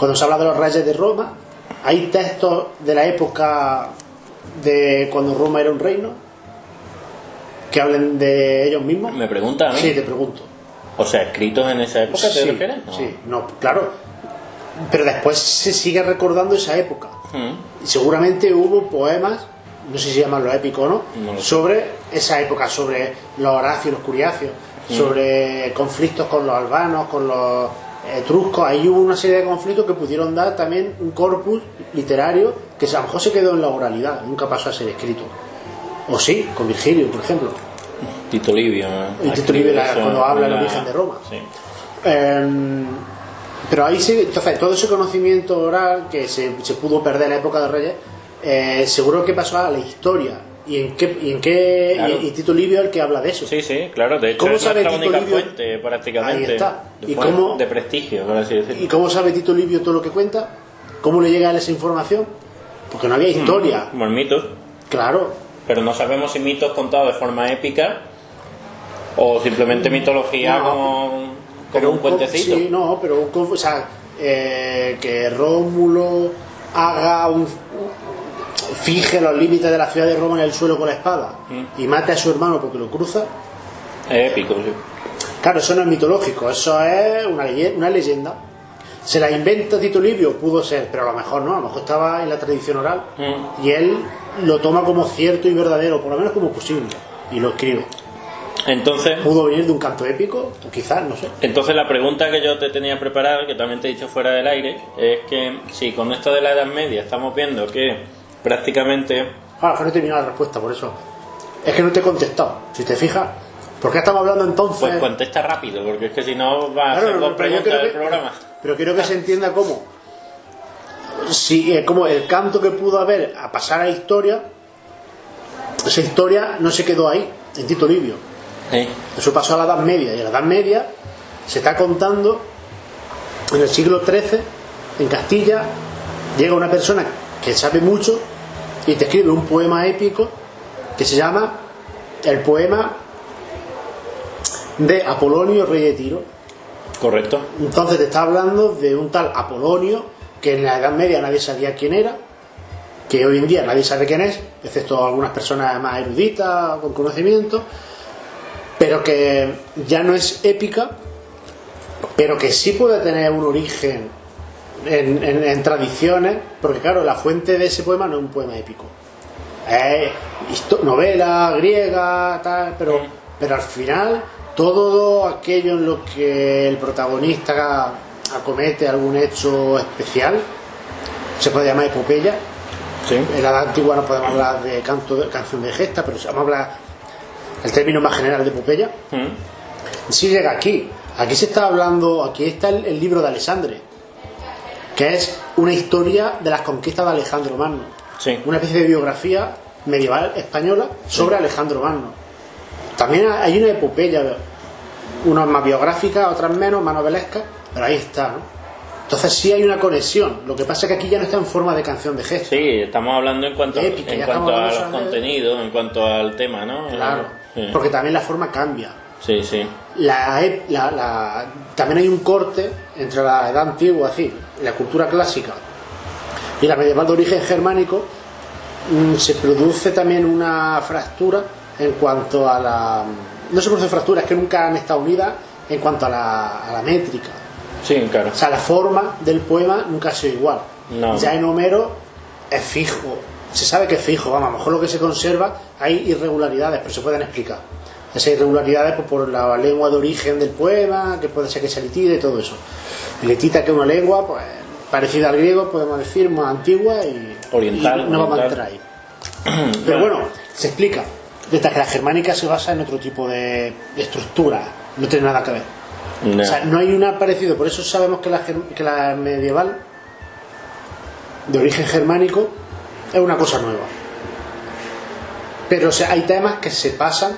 cuando se habla de los reyes de Roma, hay textos de la época de cuando Roma era un reino que hablen de ellos mismos. ¿Me pregunta a mí? Sí, te pregunto. O sea, escritos en esa época, ¿te refieres? No. Sí, no, claro. Pero después se sigue recordando esa época. Y seguramente hubo poemas, no sé si llamarlo épico o no, sobre esa época, sobre los Horacios, los Curiacios, sobre conflictos con los albanos, con los etruscos. Ahí hubo una serie de conflictos que pudieron dar también un corpus literario que a lo mejor se quedó en la oralidad, nunca pasó a ser escrito. O sí, con Virgilio, por ejemplo. Tito Livio. Tito Livio cuando habla del origen de Roma. Sí. Pero ahí sí, entonces todo ese conocimiento oral que se pudo perder en la época de Reyes, seguro que pasó a la historia. ¿Y Claro. y Tito Livio es el que habla de eso? Sí, claro, de hecho ¿Cómo es sabe nuestra Tito única Livio? fuente prácticamente. Ahí está. De prestigio, por así decirlo. ¿Y cómo sabe Tito Livio todo lo que cuenta? ¿Cómo le llega a él esa información? Porque no había historia. Como el mitos. Claro. Pero no sabemos si mitos contados de forma épica o simplemente mitología como un puentecito. Sí, no, pero o sea, que Rómulo haga fije los límites de la ciudad de Roma en el suelo con la espada y mate a su hermano porque lo cruza. Es épico, sí. Claro, eso no es mitológico, eso es una leyenda. Se la inventa Tito Livio, pudo ser, pero a lo mejor no, a lo mejor estaba en la tradición oral y él lo toma como cierto y verdadero, por lo menos como posible, y lo escribe. Entonces, ¿pudo venir de un canto épico? Quizás, no sé. Entonces la pregunta que yo te tenía preparada, que también te he dicho fuera del aire, es que si con esto de la Edad Media estamos viendo que prácticamente... Ahora, que no he terminado la respuesta, por eso. Es que no te he contestado, si te fijas. ¿Por qué estamos hablando entonces? Pues contesta rápido, porque es que si no va a ser dos preguntas del programa. Pero quiero que se entienda cómo. Si, como el canto que pudo haber a pasar a la historia, esa historia no se quedó ahí, en Tito Livio. Eso pasó a la Edad Media, y a la Edad Media se está contando en el siglo XIII, en Castilla, llega una persona que sabe mucho y te escribe un poema épico que se llama el poema de Apolonio, rey de Tiro. Correcto. Entonces te está hablando de un tal Apolonio que en la Edad Media nadie sabía quién era, que hoy en día nadie sabe quién es, excepto algunas personas más eruditas con conocimiento, pero que ya no es épica, pero que sí puede tener un origen en tradiciones, porque claro, la fuente de ese poema no es un poema épico, es novela griega, tal, pero al final todo aquello en lo que el protagonista acomete algún hecho especial se puede llamar epopeya. Sí. En la edad antigua no podemos hablar de canción de gesta, pero vamos a hablar el término más general de epopeya. Si llega aquí se está hablando, aquí está el libro de Alexandre, que es una historia de las conquistas de Alejandro Magno, una especie de biografía medieval española sobre Alejandro Magno. También hay una epopeya, unas más biográficas, otras menos, más novelescas, pero ahí está, ¿no? Entonces sí hay una conexión. Lo que pasa es que aquí ya no está en forma de canción de gesto. Sí, estamos hablando en cuanto épica, a los contenidos, en cuanto al tema, ¿no? Claro, porque también la forma cambia. Sí. También hay un corte entre la edad antigua, así, la cultura clásica y la medieval de origen germánico. Se produce también una fractura en cuanto a la... No se produce fractura, es que nunca han estado unidas en cuanto a la métrica. Sí, claro. O sea, la forma del poema nunca ha sido igual. No. Ya en Homero es fijo, se sabe que es fijo, vamos, a lo mejor lo que se conserva hay irregularidades, pero se pueden explicar. Esas irregularidades pues, por la lengua de origen del poema, que puede ser que sea letita y todo eso. Letita, que es una lengua pues parecida al griego, podemos decir, más antigua y oriental. Y no vamos a entrar ahí. Pero bueno, se explica. Desde que la germánica se basa en otro tipo de estructura, no tiene nada que ver. No. O sea, no hay una parecido, por eso sabemos que la medieval de origen germánico es una cosa nueva. Pero o sea, hay temas que se pasan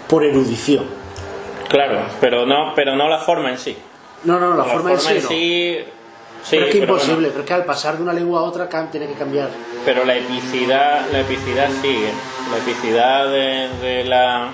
por erudición. Claro, pero no la forma en sí. No, la forma en sí no. Sí, pero es que pero imposible, bueno. pero es que al pasar de una lengua a otra tiene que cambiar. Pero la epicidad sigue. La epicidad de la...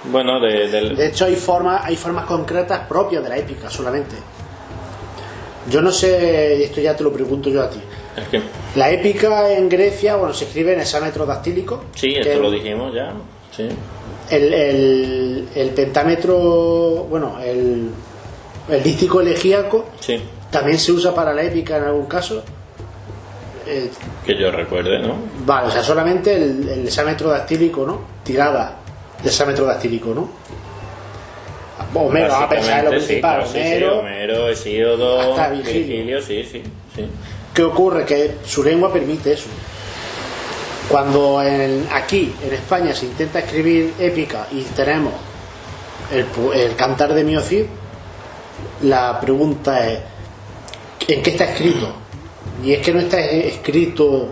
Bueno, de hecho hay formas concretas propias de la épica solamente. Yo no sé, y esto ya te lo pregunto yo a ti. Es que, La épica en Grecia, bueno, se escribe en hexámetro dactílico. sí, esto lo dijimos ya. Sí. El pentámetro, bueno, el dístico elegíaco Sí. también se usa para la épica en algún caso. Que yo recuerde, ¿no? Vale, o sea, solamente el hexámetro dactílico, ¿no? Tirada de hexámetro dactílico, ¿no? Homero, vamos a pensar en lo Básicamente, sí, principal. claro, sí, Homero, Hesíodo, hasta Virgilio. sí. ¿Qué ocurre? Que su lengua permite eso. Cuando aquí, en España, se intenta escribir épica y tenemos el Cantar de Mio Cid, la pregunta es ¿en qué está escrito? Y es que no está escrito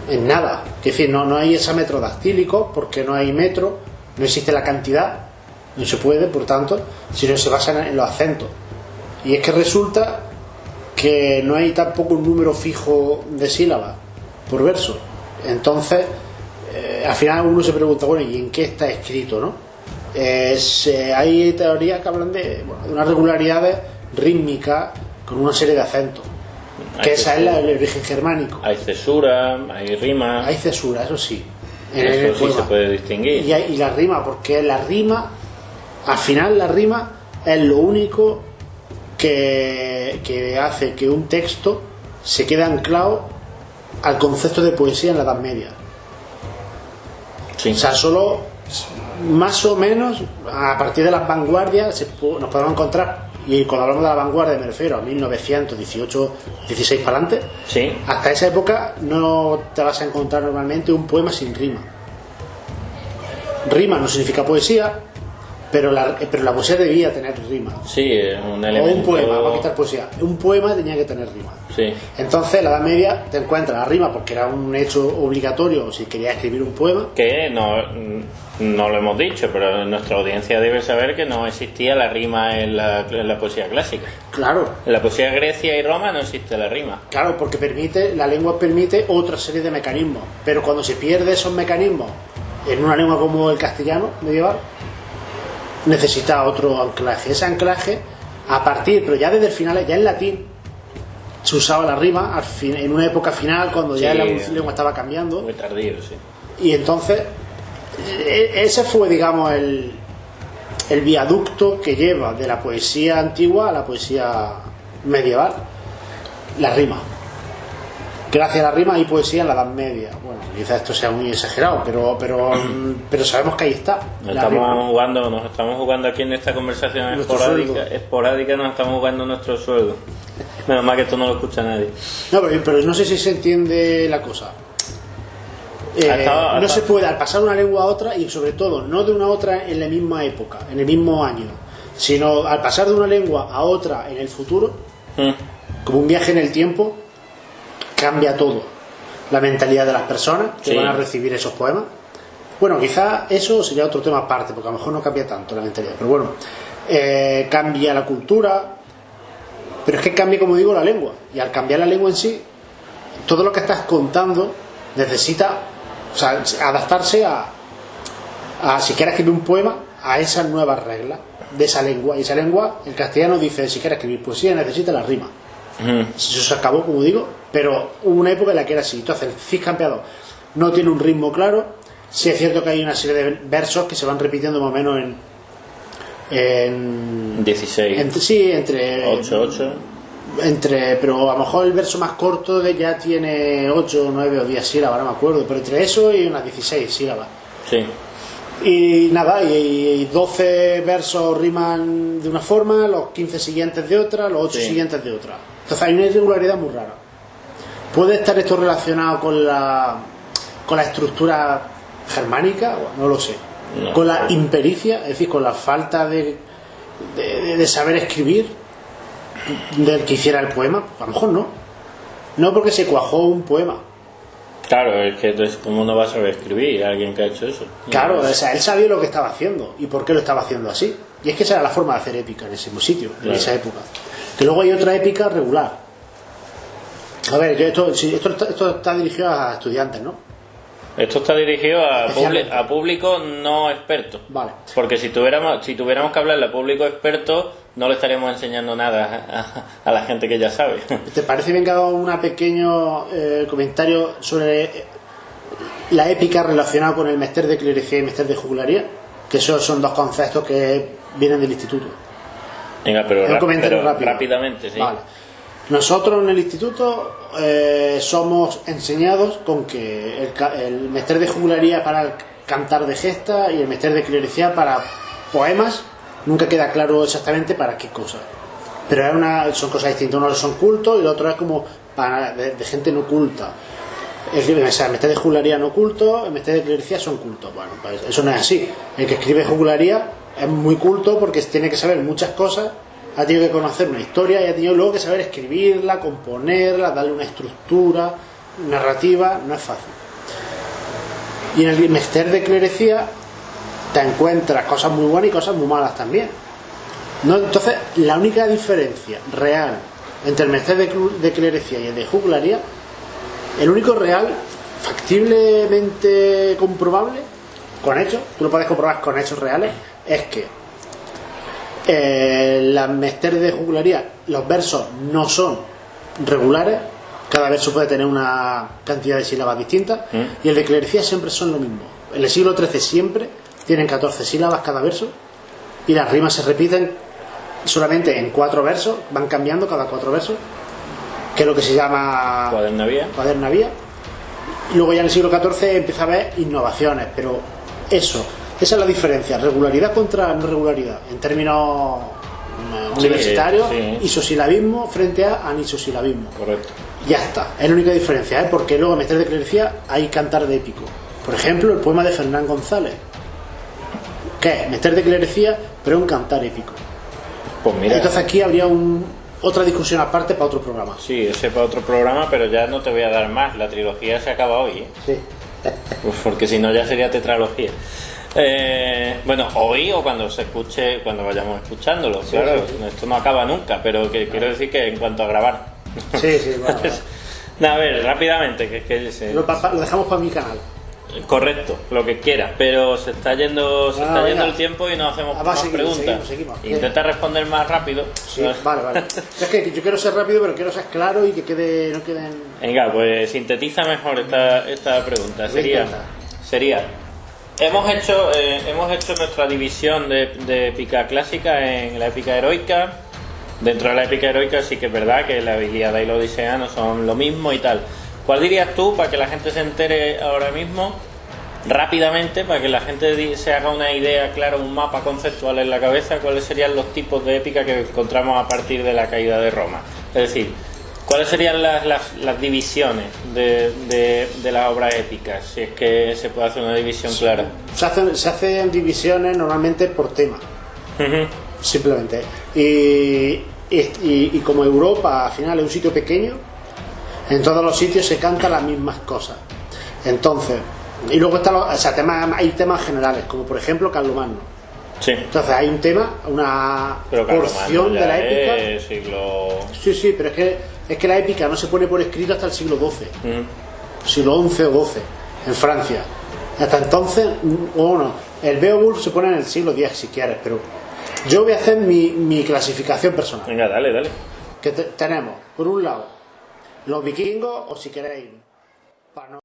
en nada. Es decir, no hay hexámetro dactílico porque no hay metro, no existe la cantidad, no se puede, por tanto, sino se basa en los acentos. Y es que resulta que no hay tampoco un número fijo de sílabas por verso. Entonces, al final uno se pregunta, bueno, ¿y en qué está escrito, no? Hay teorías que hablan de unas regularidades rítmicas con una serie de acentos. Que esa es el origen germánico. Hay cesura, hay rima. Hay cesura, eso sí. Eso sí se puede distinguir. Y la rima, porque la rima, al final la rima es lo único que hace que un texto se quede anclado al concepto de poesía en la Edad Media. Sí. O sea, solo más o menos a partir de las vanguardias nos podemos encontrar, y cuando hablamos de la vanguardia me refiero a 1918, 16 para adelante. Sí. Hasta esa época no te vas a encontrar normalmente un poema sin rima. Rima no significa poesía, pero la poesía debía tener rima. Sí, es un O elemento. un poema, vamos a quitar poesía. Un poema tenía que tener rima. Sí. Entonces, en la Edad Media te encuentras la rima porque era un hecho obligatorio si querías escribir un poema. Que no lo hemos dicho, pero nuestra audiencia debe saber que no existía la rima en la poesía clásica. Claro, En la poesía Grecia y Roma no existe la rima. claro, porque la lengua permite otra serie de mecanismos. Pero cuando se pierde esos mecanismos en una lengua como el castellano medieval, necesita otro anclaje. Ese anclaje, a partir, pero ya desde el final, ya en latín, se usaba la rima en una época final, cuando ya Sí, la lengua estaba cambiando. Muy tardío, sí. Y entonces, ese fue, digamos, el viaducto que lleva de la poesía antigua a la poesía medieval, la rima. Gracias a la rima hay poesía en la Edad Media. Bueno, quizás esto sea muy exagerado, pero sabemos que ahí está. Nos La rima. estamos jugando aquí en esta conversación Nuestro esporádica, nos estamos jugando nuestro sueldo. Menos mal que esto no lo escucha nadie. No, pero no sé si se entiende la cosa. No se puede, al pasar una lengua a otra, y sobre todo no de una a otra en la misma época, en el mismo año, sino al pasar de una lengua a otra en el futuro, como un viaje en el tiempo, cambia todo. La mentalidad de las personas que Sí. van a recibir esos poemas. Bueno, quizá eso sería otro tema aparte, porque a lo mejor no cambia tanto la mentalidad, pero bueno, cambia la cultura, pero es que cambia, como digo, la lengua, y al cambiar la lengua en sí, todo lo que estás contando necesita, o sea, adaptarse a si quieres escribir un poema, a esas nuevas reglas de esa lengua. Y esa lengua, el castellano dice, si quieres escribir poesía necesita la rima. Eso se acabó, como digo, pero hubo una época en la que era así. Entonces el Cid Campeador no tiene un ritmo claro. Sí es cierto que hay una serie de versos que se van repitiendo más o menos en 16. entre 8. pero a lo mejor el verso más corto ya tiene 8, 9 o 10 sílabas, no me acuerdo, pero entre eso y unas 16 sílabas. Sí. Y nada, y 12 versos riman de una forma, los 15 siguientes de otra, los 8 Sí. siguientes de otra. Entonces hay una irregularidad muy rara. ¿Puede estar esto relacionado con la estructura germánica? Bueno, no lo sé. No. Con la impericia, es decir, con la falta de saber escribir del que hiciera el poema. A lo mejor no. No, porque se cuajó un poema. Claro, es que entonces, ¿cómo no va a saber escribir alguien que ha hecho eso? Claro, o sea, él sabía lo que estaba haciendo y por qué lo estaba haciendo así. Y es que esa era la forma de hacer épica en ese sitio, en Claro. esa época. Que luego hay otra épica regular. A ver, esto está dirigido a estudiantes, ¿no? Esto está dirigido a, Especialmente. a público no experto. Vale. Porque si tuviéramos que hablarle a público experto, no le estaríamos enseñando nada a la gente que ya sabe. ¿Te parece bien que haga un pequeño comentario sobre la épica relacionada con el mester de clerecía y mester de jugularía? Que esos son dos conceptos que vienen del instituto. Venga, pero, Un comentario rápido. rápidamente, sí. Vale. Nosotros en el instituto somos enseñados con que el mester de jugularía para el cantar de gesta y el mester de clerecía para poemas. Nunca queda claro exactamente para qué cosa. Pero son cosas distintas. Uno son cultos y el otro es como de gente no culta. El mester de jugularía no culto, el mester de clerecía son cultos. Bueno, pues eso no es así. El que escribe jugularía es muy culto porque tiene que saber muchas cosas, ha tenido que conocer una historia y ha tenido luego que saber escribirla, componerla, darle una estructura narrativa. No es fácil. Y en el mester de clerecía te encuentras cosas muy buenas y cosas muy malas también, ¿no? Entonces la única diferencia real entre el mester de clerecía y el de jugularía, el único real factiblemente comprobable con hechos, tú lo puedes comprobar con hechos reales, es que la mester de jugularía, los versos no son regulares, cada verso puede tener una cantidad de sílabas distintas, y el de clerecía siempre son lo mismo. En el siglo XIII siempre tienen 14 sílabas cada verso y las rimas se repiten solamente en 4 versos, van cambiando cada 4 versos, que es lo que se llama cuadernavía. Y luego ya en el siglo XIV empieza a haber innovaciones, pero esa es la diferencia, regularidad contra no regularidad en términos universitarios, isosilabismo frente a anisosilabismo. Correcto. Ya está, es la única diferencia, porque luego en mester de clerecía hay cantar de épico. Por ejemplo, el poema de Fernán González, que es mester de clerecía, pero un cantar épico. Pues mira. Entonces aquí habría otra discusión aparte para otro programa. Sí, ese para otro programa, pero ya no te voy a dar más. La trilogía se acaba hoy, ¿eh? Sí. Pues porque si no ya sería tetralogía. Bueno, hoy o cuando se escuche, cuando vayamos escuchándolo, sí, claro, sí. Esto no acaba nunca, pero que quiero decir que en cuanto a grabar. Sí, bueno. No, a ver, rápidamente, lo dejamos para mi canal. Correcto, lo que quieras, pero se está yendo el tiempo y no hacemos más preguntas. Seguimos. Intenta responder más rápido. Sí, vale. Es que yo quiero ser rápido, pero quiero ser claro y que no queden... Venga, pues sintetiza mejor esta pregunta. Sería hemos hecho nuestra división de épica clásica en la épica heroica. Dentro de la épica heroica sí que es verdad que la Ilíada y la Odisea no son lo mismo y tal. ¿Cuál dirías tú, para que la gente se entere ahora mismo, rápidamente, para que la gente se haga una idea clara, un mapa conceptual en la cabeza, cuáles serían los tipos de épica que encontramos a partir de la caída de Roma? Es decir, ¿cuáles serían las divisiones de las obras épicas? Si es que se puede hacer una división clara. Se hacen divisiones normalmente por tema. Simplemente. Y como Europa al final es un sitio pequeño, en todos los sitios se cantan las mismas cosas. Entonces, y luego hay temas generales, como por ejemplo Carlomagno. Sí. Entonces hay un tema, una porción de la épica. Sí, pero es que la épica no se pone por escrito hasta el siglo XII, siglo XI o XII, en Francia. Hasta entonces, el Beowulf se pone en el siglo X si quieres, pero yo voy a hacer mi clasificación personal. Venga, dale. Que tenemos, por un lado, los vikingos, o si queréis, para no